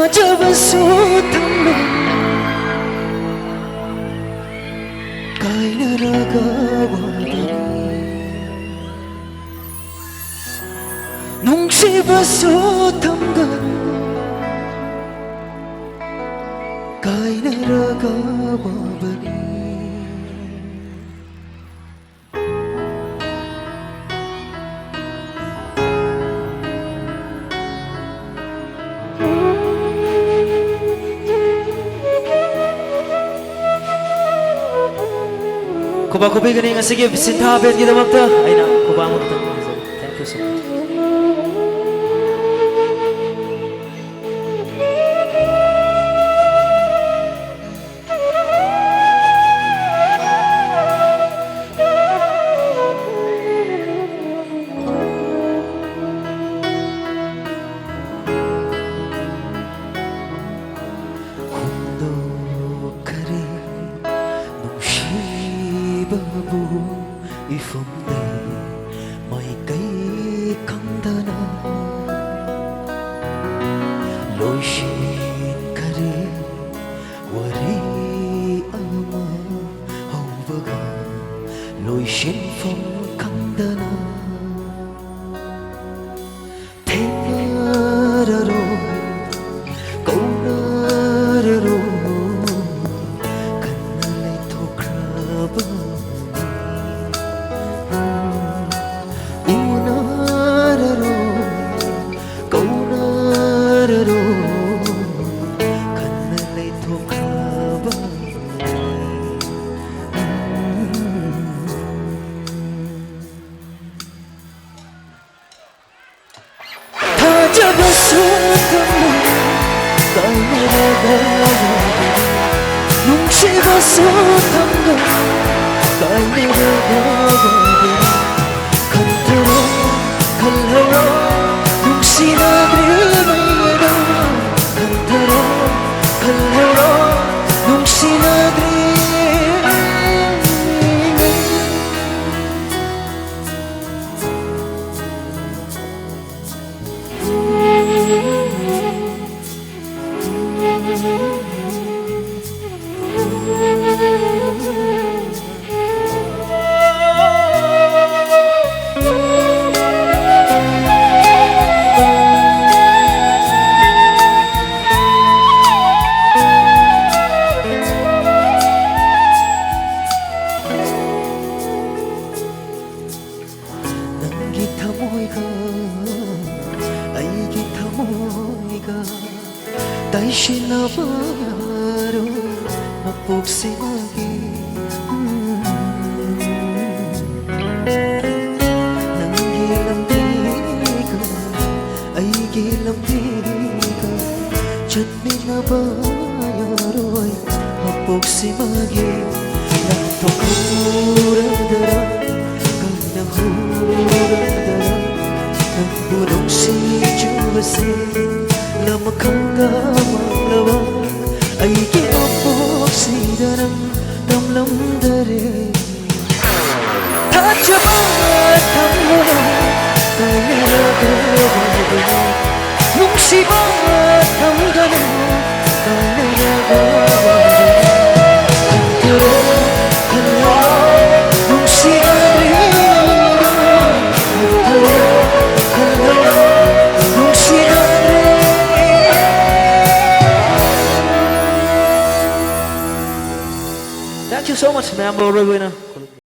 잡아서 탐로 가이 날아가거든 농집어서 탐가는 가이 날아가거든 Kuba kubi gani nga sige sintabit kita magta ay na kuba mo ta thank you so much If may kay kang dana Loi shin kare wari ama haubaga Loi shin phong kang dana Tenararo kaunararo kanalay to kraba 잡아서 농집어서 담가 가이내려가거든 건드려 갈래요 농시나들이로 건드려 갈래요 농시나들이 다시 나바로 복싱하기 남기람디가 아이기람디가 젖미 나바야로이 복싱하기 나도 후라더라 그냥 후라더라 부동시 주었어 Lama kang damalawa ay kinapoksidang damlamdari Tajabat ang mga kainaragawagawin Nung sibat ang gano'n kainaragawagawin Nung Thank you so much, Member Rowena.